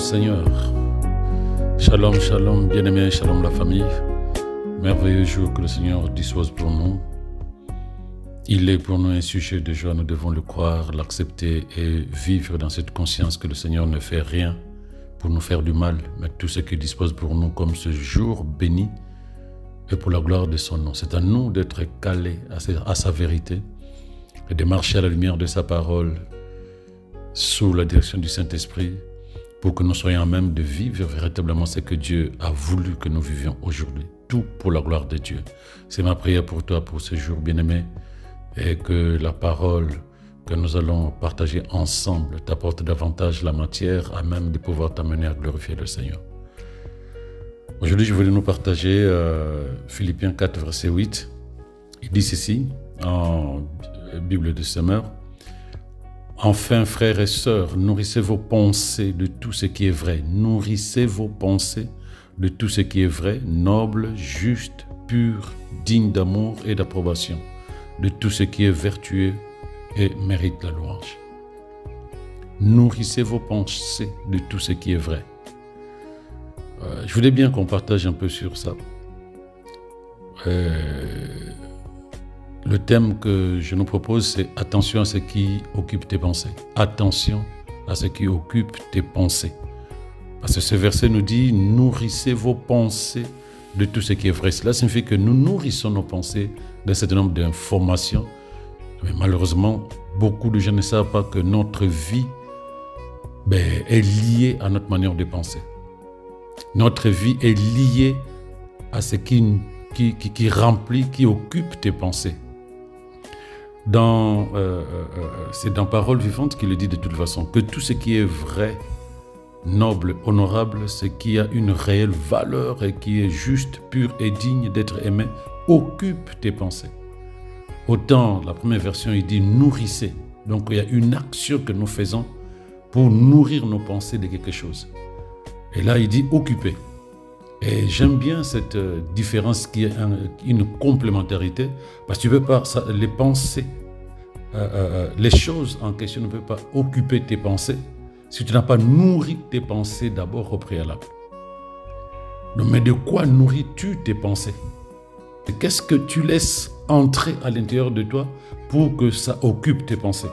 Seigneur. Shalom, shalom, bien-aimés, shalom la famille. Merveilleux jour que le Seigneur dispose pour nous. Il est pour nous un sujet de joie, nous devons le croire, l'accepter et vivre dans cette conscience que le Seigneur ne fait rien pour nous faire du mal, mais tout ce qu'il dispose pour nous comme ce jour béni et pour la gloire de son nom. C'est à nous d'être calés à sa vérité et de marcher à la lumière de sa parole sous la direction du Saint-Esprit pour que nous soyons à même de vivre véritablement ce que Dieu a voulu que nous vivions aujourd'hui. Tout pour la gloire de Dieu. C'est ma prière pour toi pour ce jour bien-aimé et que la parole que nous allons partager ensemble t'apporte davantage la matière à même de pouvoir t'amener à glorifier le Seigneur. Aujourd'hui, je voulais nous partager Philippiens 4, verset 8. Il dit ceci en Bible de Semeur. Enfin, frères et sœurs, nourrissez vos pensées de tout ce qui est vrai. Nourrissez vos pensées de tout ce qui est vrai, noble, juste, pur, digne d'amour et d'approbation, de tout ce qui est vertueux et mérite la louange. Nourrissez vos pensées de tout ce qui est vrai. Je voulais bien qu'on partage un peu sur ça. Le thème que je nous propose, c'est « Attention à ce qui occupe tes pensées ». Attention à ce qui occupe tes pensées. Parce que ce verset nous dit « Nourrissez vos pensées de tout ce qui est vrai ». Cela signifie que nous nourrissons nos pensées d'un certain nombre d'informations. Mais malheureusement, beaucoup de gens ne savent pas que notre vie est liée à notre manière de penser. Notre vie est liée à ce qui remplit, qui occupe tes pensées. C'est dans Parole vivante qu'il le dit de toute façon, que tout ce qui est vrai, noble, honorable, ce qui a une réelle valeur et qui est juste, pur et digne d'être aimé, occupe tes pensées. Autant, la première version, il dit nourrissez. Donc, il y a une action que nous faisons pour nourrir nos pensées de quelque chose. Et là, il dit occuper. Et j'aime bien cette différence qui est une complémentarité, parce que tu ne peux pas, les pensées, les choses en question ne peuvent pas occuper tes pensées si tu n'as pas nourri tes pensées d'abord au préalable. Donc, mais de quoi nourris-tu tes pensées? Qu'est-ce que tu laisses entrer à l'intérieur de toi pour que ça occupe tes pensées?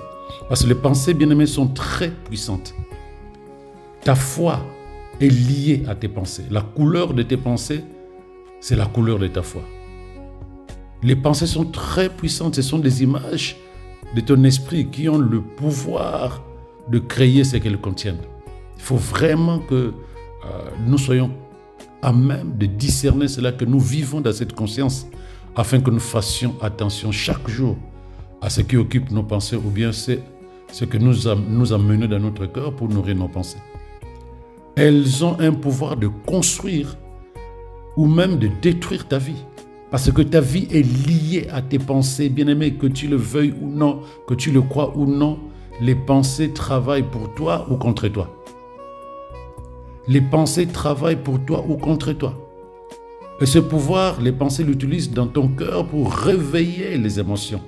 Parce que les pensées, bien-aimées, sont très puissantes. Ta foi est liée à tes pensées. La couleur de tes pensées, c'est la couleur de ta foi. Les pensées sont très puissantes. Ce sont des images de ton esprit qui ont le pouvoir de créer ce qu'elles contiennent. Il faut vraiment que nous soyons à même de discerner cela, que nous vivons dans cette conscience, afin que nous fassions attention chaque jour à ce qui occupe nos pensées, ou bien c'est ce que nous amenons dans notre cœur pour nourrir nos pensées. Elles ont un pouvoir de construire ou même de détruire ta vie. Parce que ta vie est liée à tes pensées, bien-aimé, que tu le veuilles ou non, que tu le crois ou non, les pensées travaillent pour toi ou contre toi. Les pensées travaillent pour toi ou contre toi. Et ce pouvoir, les pensées l'utilisent dans ton cœur pour réveiller les émotions.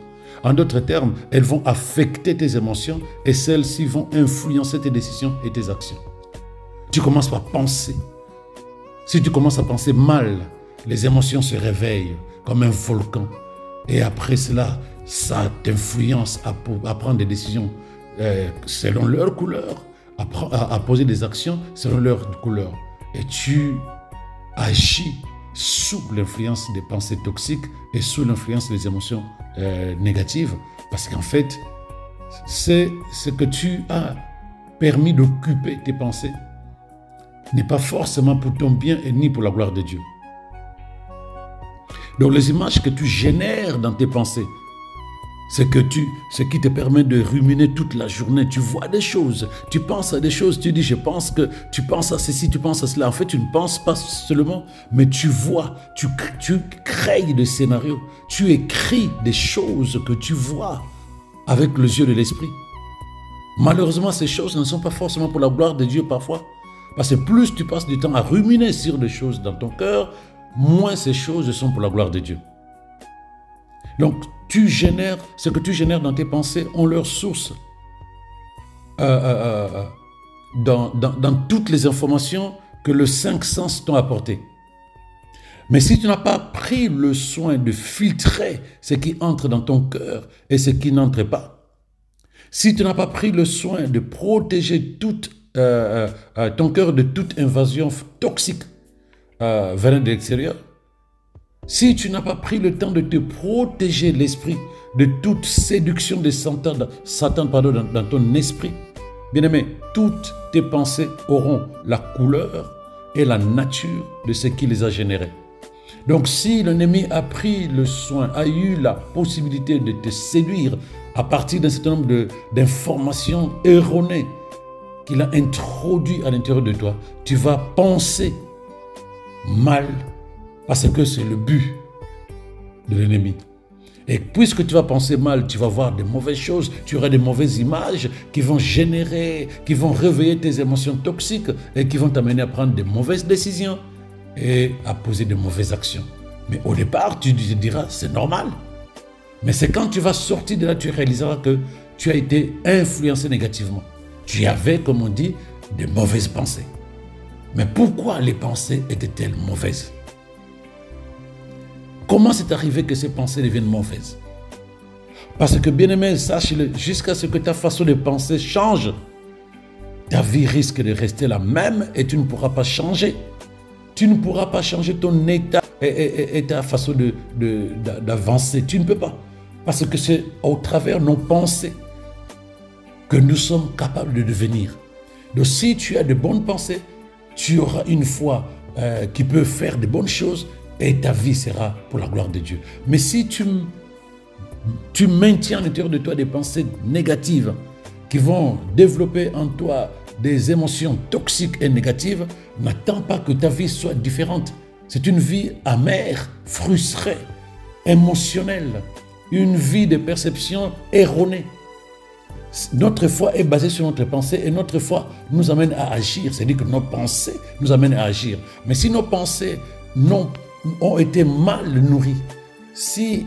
En d'autres termes, elles vont affecter tes émotions et celles-ci vont influencer tes décisions et tes actions. Tu commences par penser. Si tu commences à penser mal, les émotions se réveillent comme un volcan. Et après cela, ça t'influence à prendre des décisions selon leur couleur, à poser des actions selon leur couleur. Et tu agis sous l'influence des pensées toxiques et sous l'influence des émotions négatives. Parce qu'en fait, c'est ce que tu as permis d'occuper tes pensées n'est pas forcément pour ton bien et ni pour la gloire de Dieu. Donc les images que tu génères dans tes pensées, ce qui te permet de ruminer toute la journée. Tu vois des choses, tu penses à des choses, tu dis je pense que tu penses à ceci, tu penses à cela. En fait, tu ne penses pas seulement, mais tu vois, tu crées des scénarios, tu écris des choses que tu vois avec les yeux de l'esprit. Malheureusement, ces choses ne sont pas forcément pour la gloire de Dieu parfois. Parce que plus tu passes du temps à ruminer sur des choses dans ton cœur, moins ces choses sont pour la gloire de Dieu. Donc, ce que tu génères dans tes pensées ont leur source dans toutes les informations que le cinq sens t'ont apportées. Mais si tu n'as pas pris le soin de filtrer ce qui entre dans ton cœur et ce qui n'entre pas, si tu n'as pas pris le soin de protéger ton cœur de toute invasion toxique venant de l'extérieur, si tu n'as pas pris le temps de te protéger l'esprit de toute séduction de Satan dans ton esprit, bien-aimé, toutes tes pensées auront la couleur et la nature de ce qui les a générées. Donc si l'ennemi a pris le soin, a eu la possibilité de te séduire à partir d'un certain nombre d'informations erronées qu'il a introduites à l'intérieur de toi, tu vas penser mal parce que c'est le but de l'ennemi. Et puisque tu vas penser mal, tu vas voir des mauvaises choses, tu auras des mauvaises images qui vont réveiller tes émotions toxiques et qui vont t'amener à prendre des mauvaises décisions et à poser de mauvaises actions. Mais au départ, tu te diras, c'est normal. Mais c'est quand tu vas sortir de là, tu réaliseras que tu as été influencé négativement. Tu avais, comme on dit, de mauvaises pensées. Mais pourquoi les pensées étaient-elles mauvaises? Comment c'est arrivé que ces pensées deviennent mauvaises? Parce que, bien-aimé, sache-le, jusqu'à ce que ta façon de penser change, ta vie risque de rester la même et tu ne pourras pas changer. Tu ne pourras pas changer ton état et ta façon d'avancer. Tu ne peux pas. Parce que c'est au travers de nos pensées que nous sommes capables de devenir. Donc si tu as de bonnes pensées, tu auras une foi qui peut faire de bonnes choses et ta vie sera pour la gloire de Dieu. Mais si tu maintiens à l'intérieur de toi des pensées négatives qui vont développer en toi des émotions toxiques et négatives, n'attends pas que ta vie soit différente. C'est une vie amère, frustrée, émotionnelle, une vie de perception erronée. Notre foi est basée sur notre pensée et notre foi nous amène à agir. C'est-à-dire que nos pensées nous amènent à agir. Mais si nos pensées ont été mal nourries, si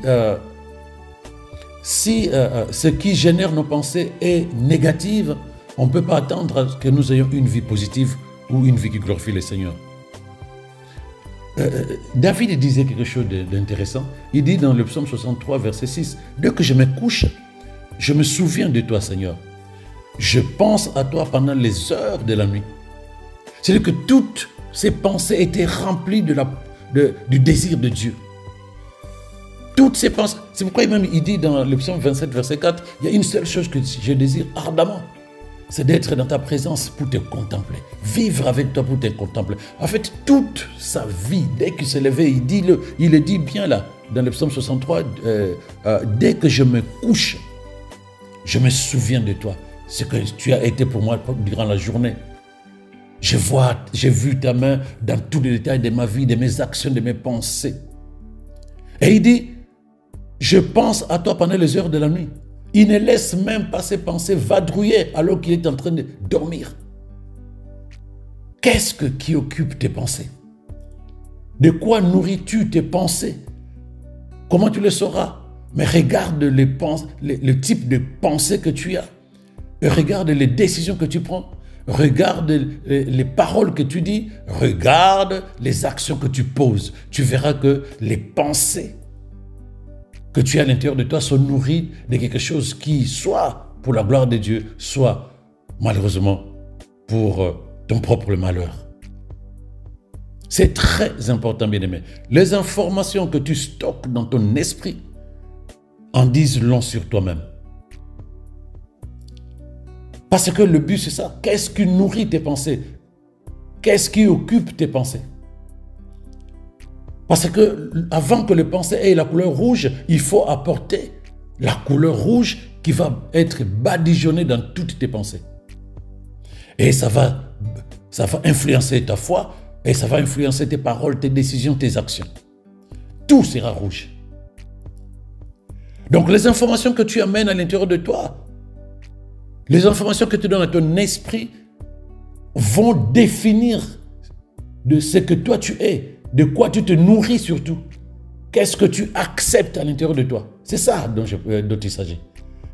ce qui génère nos pensées est négatif, on ne peut pas attendre que nous ayons une vie positive ou une vie qui glorifie le Seigneur. David disait quelque chose d'intéressant. Il dit dans le psaume 63, verset 6, « Dès que je me couche, je me souviens de toi, Seigneur. Je pense à toi pendant les heures de la nuit. » C'est-à-dire que toutes ces pensées étaient remplies du désir de Dieu. Toutes ces pensées. C'est pourquoi même il dit dans le psaume 27, verset 4, « Il y a une seule chose que je désire ardemment. C'est d'être dans ta présence pour te contempler. Vivre avec toi pour te contempler. » En fait, toute sa vie, dès qu'il s'est levé, il le dit bien là, dans le psaume 63, dès que je me couche, je me souviens de toi. Ce que tu as été pour moi durant la journée. J'ai vu ta main dans tous les détails de ma vie, de mes actions, de mes pensées. Et il dit, je pense à toi pendant les heures de la nuit. Il ne laisse même pas ses pensées vadrouiller alors qu'il est en train de dormir. Qu'est-ce qui occupe tes pensées? De quoi nourris-tu tes pensées? Comment tu le sauras? Mais regarde le type de pensée que tu as. Regarde les décisions que tu prends. Regarde les paroles que tu dis. Regarde les actions que tu poses. Tu verras que les pensées que tu as à l'intérieur de toi sont nourries de quelque chose qui, soit pour la gloire de Dieu, soit malheureusement pour ton propre malheur. C'est très important, bien-aimé. Les informations que tu stockes dans ton esprit en disent long sur toi-même. Parce que le but, c'est ça. Qu'est-ce qui nourrit tes pensées? Qu'est-ce qui occupe tes pensées? Parce que avant que les pensées aient la couleur rouge, il faut apporter la couleur rouge qui va être badigeonnée dans toutes tes pensées. Et ça va influencer ta foi, et ça va influencer tes paroles, tes décisions, tes actions. Tout sera rouge. Donc les informations que tu amènes à l'intérieur de toi, les informations que tu donnes à ton esprit vont définir de ce que toi tu es, de quoi tu te nourris surtout. Qu'est-ce que tu acceptes à l'intérieur de toi? C'est ça dont il s'agit.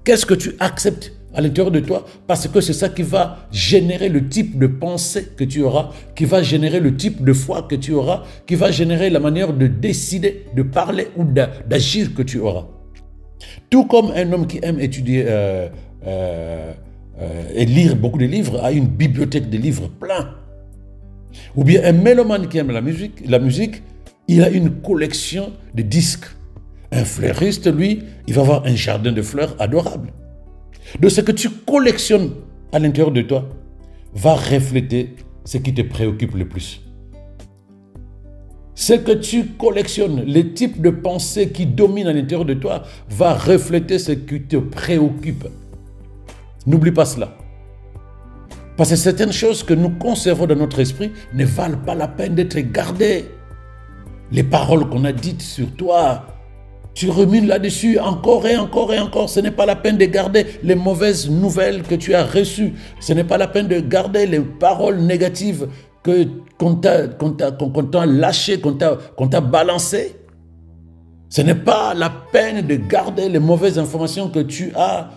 Qu'est-ce que tu acceptes à l'intérieur de toi, parce que c'est ça qui va générer le type de pensée que tu auras, qui va générer le type de foi que tu auras, qui va générer la manière de décider, de parler ou d'agir que tu auras. Tout comme un homme qui aime étudier et lire beaucoup de livres a une bibliothèque de livres plein. Ou bien un mélomane qui aime la musique, il a une collection de disques. Un fleuriste, lui, il va avoir un jardin de fleurs adorable. De ce que tu collectionnes à l'intérieur de toi va refléter ce qui te préoccupe le plus. Ce que tu collectionnes, les types de pensées qui dominent à l'intérieur de toi va refléter ce qui te préoccupe. N'oublie pas cela. Parce que certaines choses que nous conservons dans notre esprit ne valent pas la peine d'être gardées. Les paroles qu'on a dites sur toi, tu rumines là-dessus encore et encore et encore. Ce n'est pas la peine de garder les mauvaises nouvelles que tu as reçues. Ce n'est pas la peine de garder les paroles négatives qu'on t'a lâchées, qu'on t'a balancées. Ce n'est pas la peine de garder les mauvaises informations que tu as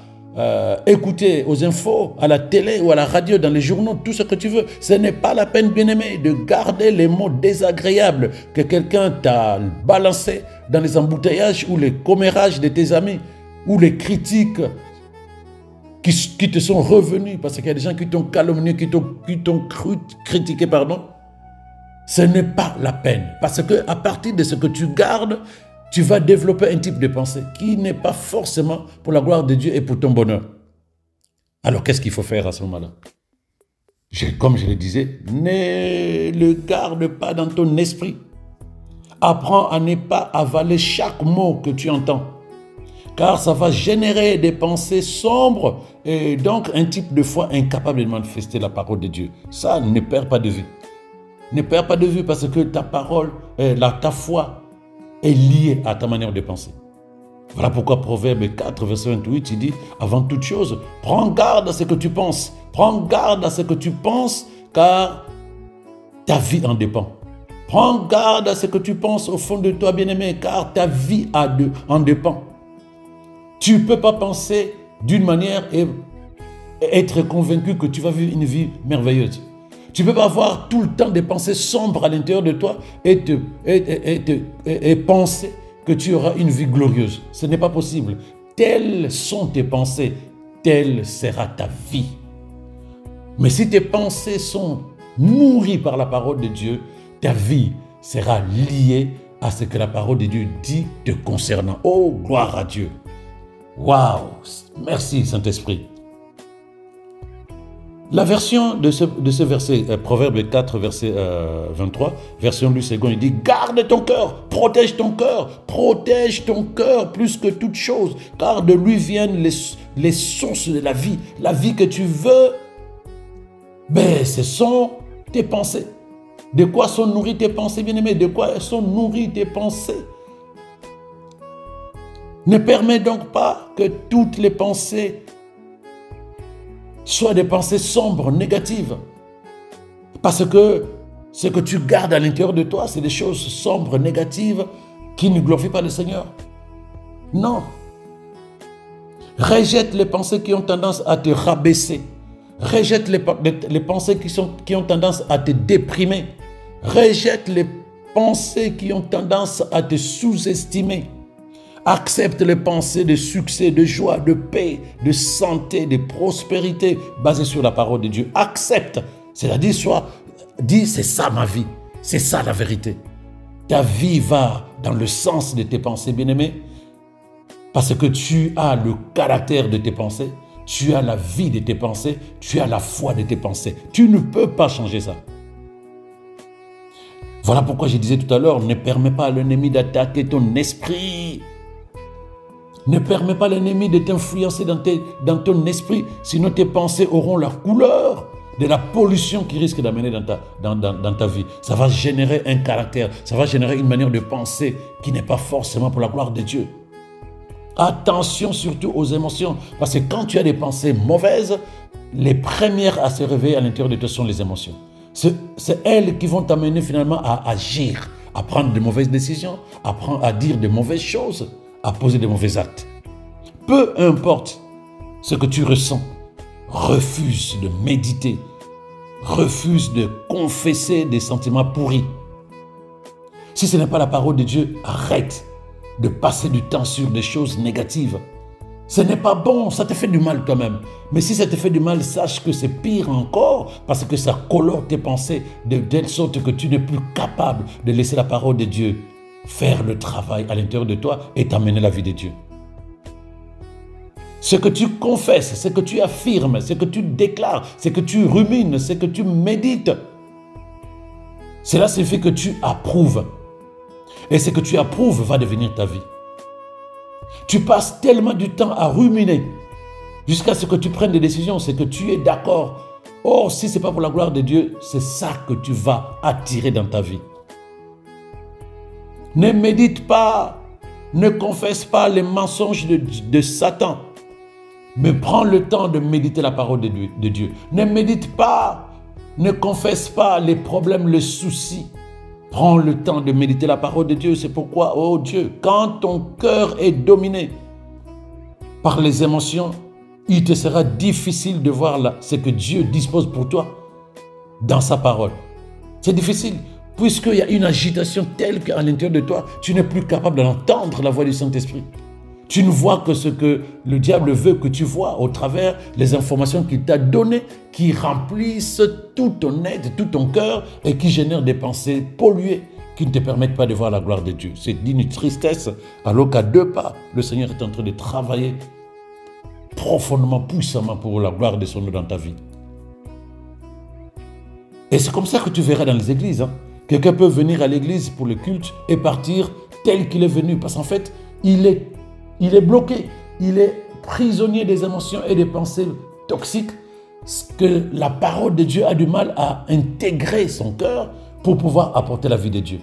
écoutées aux infos, à la télé ou à la radio, dans les journaux, tout ce que tu veux. Ce n'est pas la peine, bien-aimé, de garder les mots désagréables que quelqu'un t'a balancés dans les embouteillages ou les commérages de tes amis ou les critiques qui te sont revenus parce qu'il y a des gens qui t'ont calomnié, qui t'ont critiqué, pardon. Ce n'est pas la peine parce qu'à partir de ce que tu gardes, tu vas développer un type de pensée qui n'est pas forcément pour la gloire de Dieu et pour ton bonheur. Alors, qu'est-ce qu'il faut faire à ce moment-là? Comme je le disais, ne le garde pas dans ton esprit. Apprends à ne pas avaler chaque mot que tu entends, car ça va générer des pensées sombres et donc un type de foi incapable de manifester la parole de Dieu. Ça, ne perds pas de vue. Ne perds pas de vue parce que ta parole, ta foi, est lié à ta manière de penser. Voilà pourquoi Proverbe 4, verset 28, il dit, avant toute chose, prends garde à ce que tu penses. Prends garde à ce que tu penses, car ta vie en dépend. Prends garde à ce que tu penses au fond de toi, bien-aimé, car ta vie en dépend. Tu ne peux pas penser d'une manière et être convaincu que tu vas vivre une vie merveilleuse. Tu ne peux pas avoir tout le temps des pensées sombres à l'intérieur de toi et penser que tu auras une vie glorieuse. Ce n'est pas possible. Telles sont tes pensées, telle sera ta vie. Mais si tes pensées sont nourries par la parole de Dieu, ta vie sera liée à ce que la parole de Dieu dit te concernant. Oh, gloire à Dieu. Waouh! Merci, Saint-Esprit. La version de ce verset, Proverbe 4, verset 23, version Louis II, il dit « Garde ton cœur, protège ton cœur plus que toute chose, car de lui viennent les sources de la vie que tu veux, ben, ce sont tes pensées. De quoi sont nourries tes pensées, bien-aimés? De quoi sont nourries tes pensées? Ne permets donc pas que toutes les pensées soient des pensées sombres, négatives. Parce que ce que tu gardes à l'intérieur de toi, c'est des choses sombres, négatives, qui ne glorifient pas le Seigneur. Non. Rejette les pensées qui ont tendance à te rabaisser. Rejette les pensées qui ont tendance à te déprimer. Rejette les pensées qui ont tendance à te sous-estimer. Accepte les pensées de succès, de joie, de paix, de santé, de prospérité basées sur la parole de Dieu. Accepte. C'est-à-dire, dis, c'est ça ma vie. C'est ça la vérité. Ta vie va dans le sens de tes pensées, bien-aimés, parce que tu as le caractère de tes pensées, tu as la vie de tes pensées, tu as la foi de tes pensées. Tu ne peux pas changer ça. Voilà pourquoi je disais tout à l'heure, ne permets pas à l'ennemi d'attaquer ton esprit. Ne permets pas à l'ennemi de t'influencer dans ton esprit, sinon tes pensées auront la couleur de la pollution qui risque d'amener dans ta vie. Ça va générer un caractère, ça va générer une manière de penser qui n'est pas forcément pour la gloire de Dieu. Attention surtout aux émotions, parce que quand tu as des pensées mauvaises, les premières à se réveiller à l'intérieur de toi sont les émotions. C'est elles qui vont t'amener finalement à agir, à prendre de mauvaises décisions, à dire de mauvaises choses, à poser de mauvais actes. Peu importe ce que tu ressens, refuse de méditer, refuse de confesser des sentiments pourris. Si ce n'est pas la parole de Dieu, arrête de passer du temps sur des choses négatives. Ce n'est pas bon, ça te fait du mal toi-même. Mais si ça te fait du mal, sache que c'est pire encore parce que ça colore tes pensées de telle sorte que tu n'es plus capable de laisser la parole de Dieu faire le travail à l'intérieur de toi et t'amener la vie de Dieu. Ce que tu confesses, ce que tu affirmes, ce que tu déclares, ce que tu rumines, ce que tu médites, cela signifie que tu approuves. Et ce que tu approuves va devenir ta vie. Tu passes tellement du temps à ruminer jusqu'à ce que tu prennes des décisions, c'est que tu es d'accord. Or, si ce n'est pas pour la gloire de Dieu, c'est ça que tu vas attirer dans ta vie. Ne médite pas, ne confesse pas les mensonges de Satan, mais prends le temps de méditer la parole de Dieu. Ne médite pas, ne confesse pas les problèmes, les soucis. Prends le temps de méditer la parole de Dieu. C'est pourquoi, oh Dieu, quand ton cœur est dominé par les émotions, il te sera difficile de voir là ce que Dieu dispose pour toi dans sa parole. C'est difficile, puisqu'il y a une agitation telle qu'à l'intérieur de toi, tu n'es plus capable d'entendre la voix du Saint-Esprit. Tu ne vois que ce que le diable veut que tu vois au travers des informations qu'il t'a données, qui remplissent tout ton être, tout ton cœur et qui génèrent des pensées polluées qui ne te permettent pas de voir la gloire de Dieu. C'est d'une tristesse, alors qu'à 2 pas, le Seigneur est en train de travailler profondément, puissamment pour la gloire de son nom dans ta vie. Et c'est comme ça que tu verras dans les églises. Quelqu'un peut venir à l'église pour le culte et partir tel qu'il est venu. Parce qu'en fait, il est bloqué. Il est prisonnier des émotions et des pensées toxiques que la parole de Dieu a du mal à intégrer son cœur pour pouvoir apporter la vie de Dieu.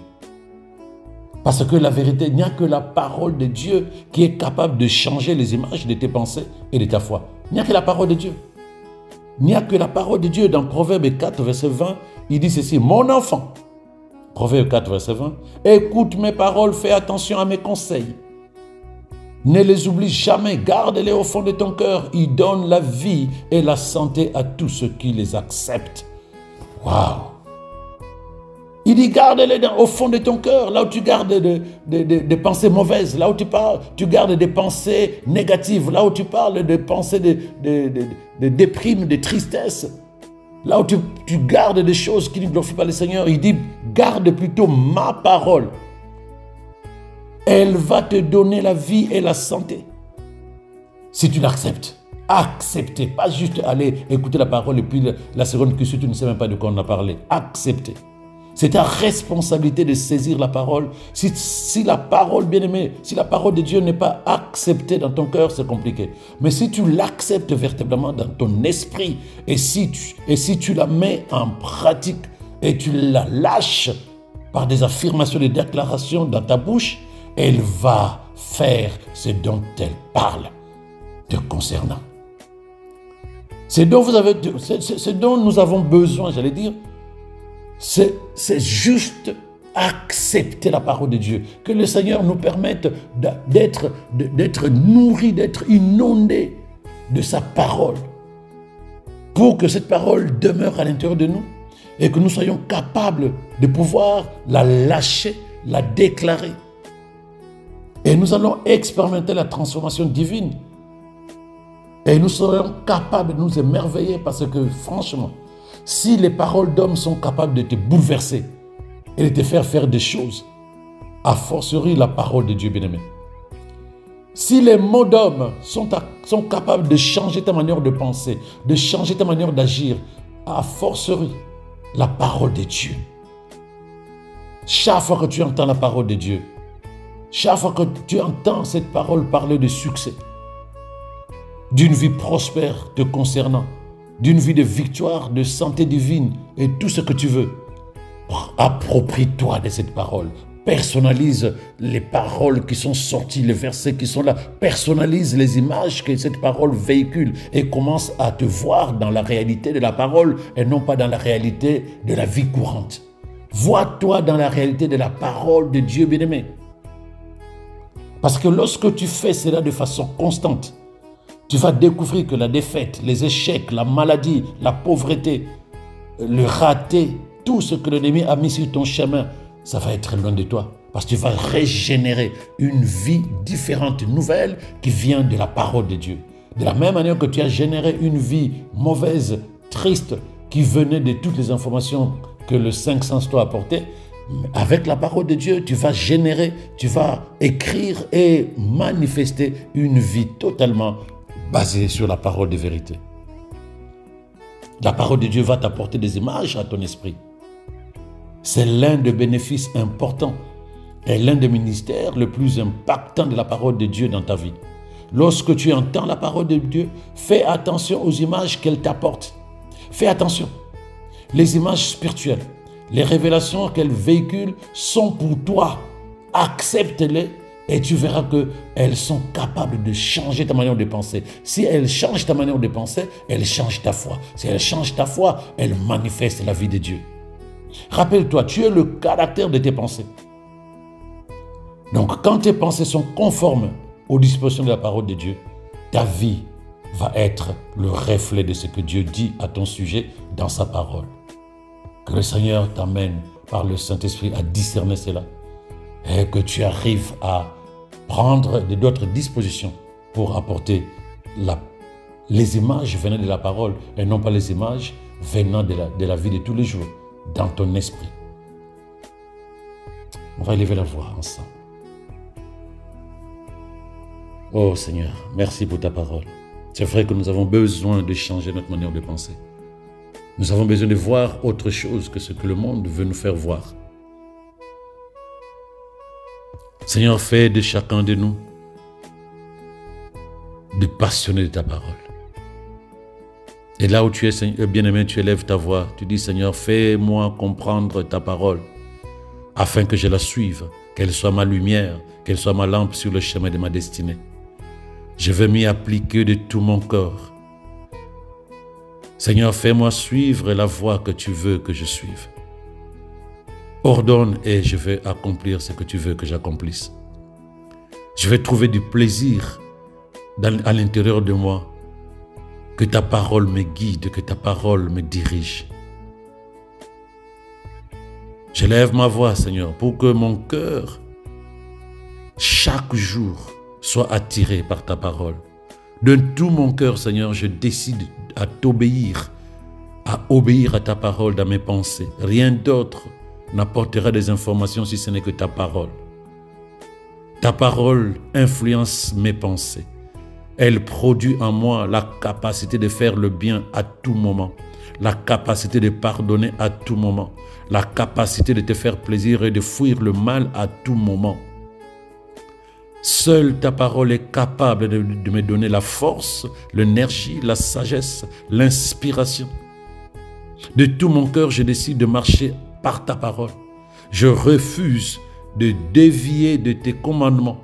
Parce que la vérité, il n'y a que la parole de Dieu qui est capable de changer les images de tes pensées et de ta foi. Il n'y a que la parole de Dieu. Il n'y a que la parole de Dieu. Dans Proverbe 4, verset 20, il dit ceci: mon enfant, Proverbe 4, verset 20, écoute mes paroles, fais attention à mes conseils. Ne les oublie jamais, garde-les au fond de ton cœur. Ils donnent la vie et la santé à tous ceux qui les acceptent. Waouh! Il dit garde-les au fond de ton cœur, là où tu gardes des pensées mauvaises, là où tu gardes des pensées négatives, là où tu parles de pensées de déprime, de tristesse, là où tu gardes des choses qui ne glorifient pas le Seigneur. Il dit garde plutôt ma parole. Elle va te donner la vie et la santé. Si tu l'acceptes, acceptez. Pas juste aller écouter la parole et puis la seconde que tu ne sais même pas de quoi on a parlé. Acceptez. C'est ta responsabilité de saisir la parole. Si la parole, bien-aimée, si la parole de Dieu n'est pas acceptée dans ton cœur, c'est compliqué. Mais si tu l'acceptes véritablement dans ton esprit et si tu la mets en pratique et tu la lâches par des affirmations, des déclarations dans ta bouche, elle va faire ce dont elle parle te concernant. C'est dont nous avons besoin, j'allais dire, c'est juste accepter la parole de Dieu. Que le Seigneur nous permette d'être nourris, d'être inondés de sa parole. Pour que cette parole demeure à l'intérieur de nous et que nous soyons capables de pouvoir la lâcher, la déclarer. Et nous allons expérimenter la transformation divine. Et nous serons capables de nous émerveiller parce que franchement, si les paroles d'hommes sont capables de te bouleverser et de te faire faire des choses, a fortiori la parole de Dieu bien-aimé. Si les mots d'hommes sont capables de changer ta manière de penser, de changer ta manière d'agir, a fortiori la parole de Dieu. Chaque fois que tu entends la parole de Dieu, chaque fois que tu entends cette parole parler de succès, d'une vie prospère te concernant, d'une vie de victoire, de santé divine et tout ce que tu veux, approprie-toi de cette parole. Personnalise les paroles qui sont sorties, les versets qui sont là. Personnalise les images que cette parole véhicule et commence à te voir dans la réalité de la parole et non pas dans la réalité de la vie courante. Vois-toi dans la réalité de la parole de Dieu bien-aimé. Parce que lorsque tu fais cela de façon constante, Tu vas découvrir que la défaite, les échecs, la maladie, la pauvreté, le raté, tout ce que l'ennemi a mis sur ton chemin, ça va être loin de toi. Parce que tu vas régénérer une vie différente, nouvelle, qui vient de la parole de Dieu. De la même manière que tu as généré une vie mauvaise, triste, qui venait de toutes les informations que le 5 sens t'a apportées, avec la parole de Dieu, tu vas générer, tu vas écrire et manifester une vie totalement basée sur la parole de vérité. La parole de Dieu va t'apporter des images à ton esprit. C'est l'un des bénéfices importants et l'un des ministères le plus impactants de la parole de Dieu dans ta vie. Lorsque tu entends la parole de Dieu, fais attention aux images qu'elle t'apporte. Fais attention. Les images spirituelles, les révélations qu'elle véhicule sont pour toi. Accepte-les et tu verras qu'elles sont capables de changer ta manière de penser. Si elles changent ta manière de penser, elles changent ta foi. Si elles changent ta foi, elles manifestent la vie de Dieu. Rappelle-toi, tu es le caractère de tes pensées. Donc, quand tes pensées sont conformes aux dispositions de la parole de Dieu, ta vie va être le reflet de ce que Dieu dit à ton sujet dans sa parole. Que le Seigneur t'amène par le Saint-Esprit à discerner cela et que tu arrives à prendre d'autres dispositions pour apporter les images venant de la parole et non pas les images venant de la vie de tous les jours dans ton esprit. On va élever la voix ensemble. Oh Seigneur, merci pour ta parole. C'est vrai que nous avons besoin de changer notre manière de penser. Nous avons besoin de voir autre chose que ce que le monde veut nous faire voir. Seigneur, fais de chacun de nous des passionnés de ta parole. Et là où tu es, bien-aimé, tu élèves ta voix. Tu dis, Seigneur, fais-moi comprendre ta parole afin que je la suive, qu'elle soit ma lumière, qu'elle soit ma lampe sur le chemin de ma destinée. Je veux m'y appliquer de tout mon corps. Seigneur, fais-moi suivre la voie que tu veux que je suive. Ordonne et je vais accomplir ce que tu veux que j'accomplisse. Je vais trouver du plaisir à l'intérieur de moi. Que ta parole me guide, que ta parole me dirige. Je lève ma voix, Seigneur, pour que mon cœur, chaque jour, soit attiré par ta parole. De tout mon cœur, Seigneur, je décide à t'obéir, à obéir à ta parole dans mes pensées. Rien d'autre n'apportera des informations si ce n'est que ta parole. Ta parole influence mes pensées. Elle produit en moi la capacité de faire le bien à tout moment, la capacité de pardonner à tout moment, la capacité de te faire plaisir et de fuir le mal à tout moment. Seule ta parole est capable de me donner la force, l'énergie, la sagesse, l'inspiration. De tout mon cœur, je décide de marcher par ta parole. Je refuse de dévier de tes commandements.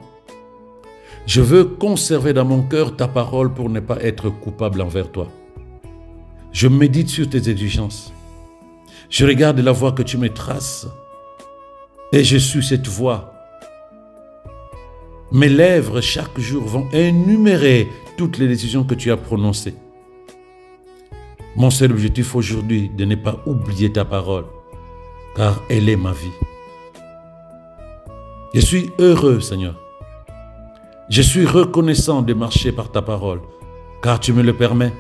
Je veux conserver dans mon cœur ta parole pour ne pas être coupable envers toi. Je médite sur tes exigences. Je regarde la voie que tu me traces et je suis cette voie. Mes lèvres chaque jour vont énumérer toutes les décisions que tu as prononcées. Mon seul objectif aujourd'hui est de ne pas oublier ta parole, car elle est ma vie. Je suis heureux, Seigneur. Je suis reconnaissant de marcher par ta parole, car tu me le permets.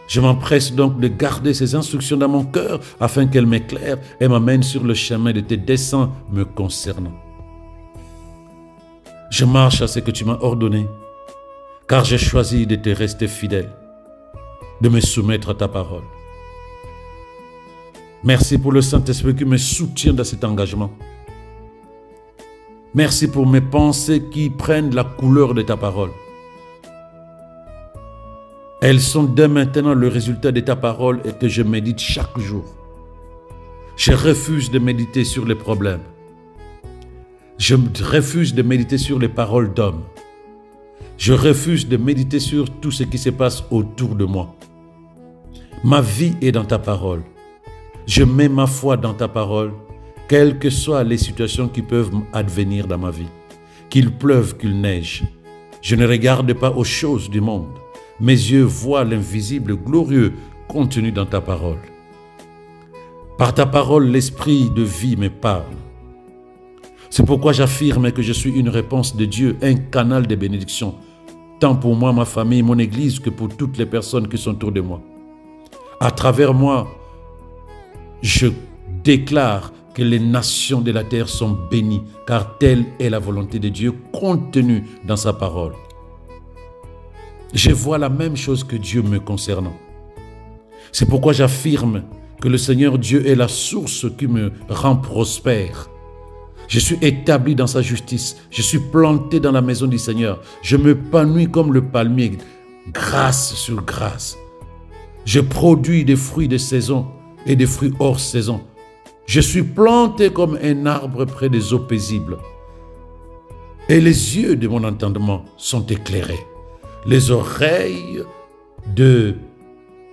Je m'empresse donc de garder ces instructions dans mon cœur afin qu'elles m'éclairent et m'amènent sur le chemin de tes desseins me concernant. Je marche à ce que tu m'as ordonné, car j'ai choisi de te rester fidèle, de me soumettre à ta parole. Merci pour le Saint-Esprit qui me soutient dans cet engagement. Merci pour mes pensées qui prennent la couleur de ta parole. Elles sont dès maintenant le résultat de ta parole et que je médite chaque jour. Je refuse de méditer sur les problèmes. Je refuse de méditer sur les paroles d'hommes. Je refuse de méditer sur tout ce qui se passe autour de moi. Ma vie est dans ta parole. Je mets ma foi dans ta parole, quelles que soient les situations qui peuvent advenir dans ma vie. Qu'il pleuve, qu'il neige. Je ne regarde pas aux choses du monde. Mes yeux voient l'invisible glorieux contenu dans ta parole. Par ta parole, l'esprit de vie me parle. C'est pourquoi j'affirme que je suis une réponse de Dieu, un canal de bénédiction, tant pour moi, ma famille, mon Église, que pour toutes les personnes qui sont autour de moi. À travers moi, je déclare que les nations de la terre sont bénies, car telle est la volonté de Dieu contenue dans sa parole. Je vois la même chose que Dieu me concernant. C'est pourquoi j'affirme que le Seigneur Dieu est la source qui me rend prospère. Je suis établi dans sa justice. Je suis planté dans la maison du Seigneur. Je m'épanouis comme le palmier, grâce sur grâce. Je produis des fruits de saison et des fruits hors saison. Je suis planté comme un arbre près des eaux paisibles. Et les yeux de mon entendement sont éclairés. Les oreilles de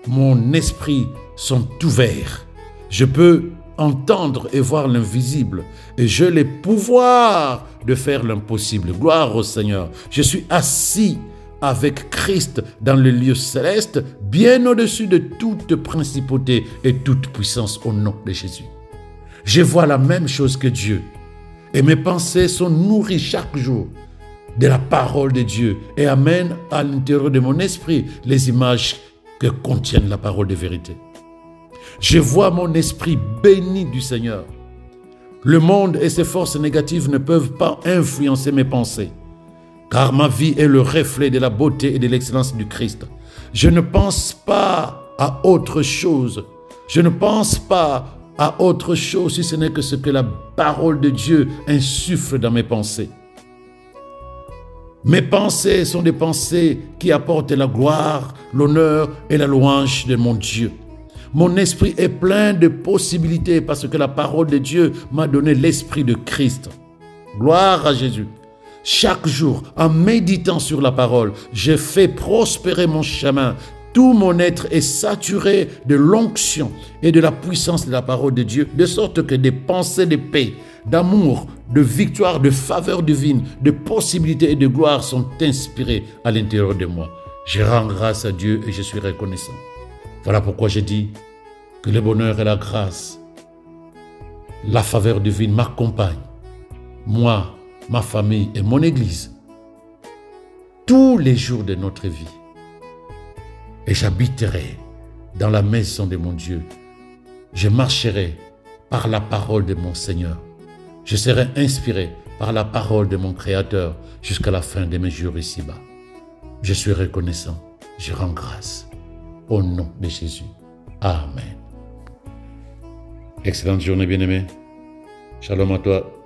mon esprit sont ouvertes. Je peux entendre et voir l'invisible. Et j'ai le pouvoir de faire l'impossible. Gloire au Seigneur. Je suis assis avec Christ dans le lieu céleste, bien au-dessus de toute principauté et toute puissance au nom de Jésus. Je vois la même chose que Dieu. Et mes pensées sont nourries chaque jour de la parole de Dieu et amènent à l'intérieur de mon esprit les images que contiennent la parole de vérité. Je vois mon esprit béni du Seigneur. Le monde et ses forces négatives ne peuvent pas influencer mes pensées, car ma vie est le reflet de la beauté et de l'excellence du Christ. Je ne pense pas à autre chose. Je ne pense pas à autre chose si ce n'est que ce que la parole de Dieu insuffle dans mes pensées. Mes pensées sont des pensées qui apportent la gloire, l'honneur et la louange de mon Dieu. Mon esprit est plein de possibilités parce que la parole de Dieu m'a donné l'esprit de Christ. Gloire à Jésus. Chaque jour, en méditant sur la parole, je fais prospérer mon chemin. Tout mon être est saturé de l'onction et de la puissance de la parole de Dieu, de sorte que des pensées de paix, d'amour, de victoire, de faveur divine, de possibilités et de gloire sont inspirées à l'intérieur de moi. Je rends grâce à Dieu et je suis reconnaissant. Voilà pourquoi je dis que le bonheur et la grâce, la faveur divine m'accompagnent, moi, ma famille et mon Église, tous les jours de notre vie. Et j'habiterai dans la maison de mon Dieu. Je marcherai par la parole de mon Seigneur. Je serai inspiré par la parole de mon Créateur jusqu'à la fin de mes jours ici-bas. Je suis reconnaissant. Je rends grâce. Au nom de Jésus. Amen. Excellente journée, bien-aimé. Shalom à toi.